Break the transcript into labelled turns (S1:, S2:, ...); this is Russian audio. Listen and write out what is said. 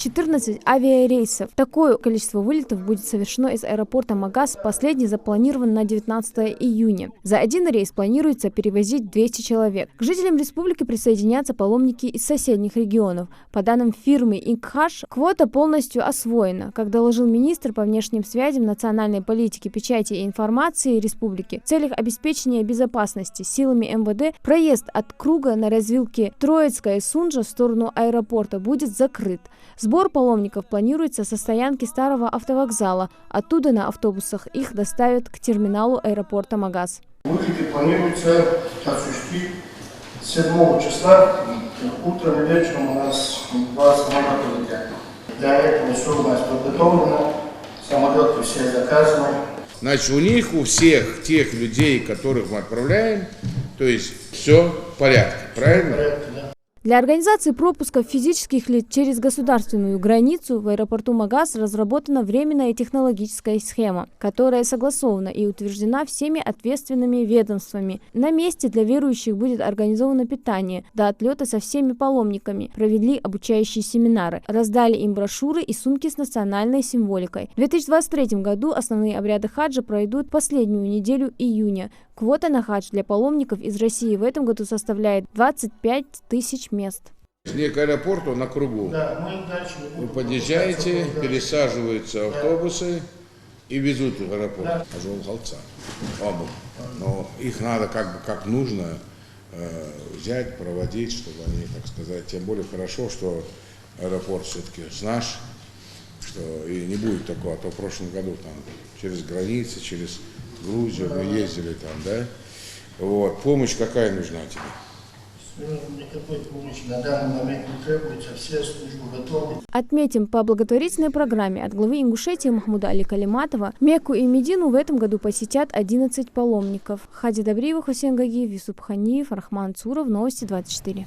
S1: 14 авиарейсов. Такое количество вылетов будет совершено из аэропорта Магас. Последний запланирован на 19 июня. За один рейс планируется перевозить 200 человек. К жителям республики присоединятся паломники из соседних регионов. По данным фирмы Инкхаш, квота полностью освоена. Как доложил министр по внешним связям, национальной политики, печати и информации республики, в целях обеспечения безопасности силами МВД проезд от круга на развилке Троицкая-Сунжа в сторону аэропорта будет закрыт. Сбор паломников планируется со стоянки старого автовокзала. Оттуда на автобусах их доставят к терминалу аэропорта Магас.
S2: Вылеты планируется осуществить 7 числа. Утром и вечером у нас 2 самолета летят. Для этого все у нас подготовлено. Самолеты все заказаны.
S3: Значит, у них, у всех тех людей, которых мы отправляем, то есть все в порядке, правильно?
S2: В порядке, да.
S1: Для организации пропуска физических лиц через государственную границу в аэропорту Магас разработана временная технологическая схема, которая согласована и утверждена всеми ответственными ведомствами. На месте для верующих будет организовано питание. До отлета со всеми паломниками провели обучающие семинары, раздали им брошюры и сумки с национальной символикой. В 2023 году основные обряды хаджа пройдут последнюю неделю июня. Квота на хадж для паломников из России в этом году составляет 25 тысяч мест.
S3: Не к аэропорту, на кругу.
S2: Да, мы дальше
S3: Вы подъезжаете, пересаживаются автобусы и везут в аэропорт. Но их надо как нужно взять, проводить, чтобы они, так сказать, тем более хорошо, что аэропорт все-таки наш, что и не будет такого, а то в прошлом году там через границы, через Грузию мы ездили там, да? Вот. Помощь какая нужна тебе?
S2: Никакой помощи на данный момент не требуется, все службы готовы.
S1: Отметим, по благотворительной программе от главы Ингушетии Махмуда Али Калиматова Мекку и Медину в этом году посетят 11 паломников. Хади Добриева, Хусейн Гагиев, Юсуп Ханиев, Рахман Цуров, Новости 24.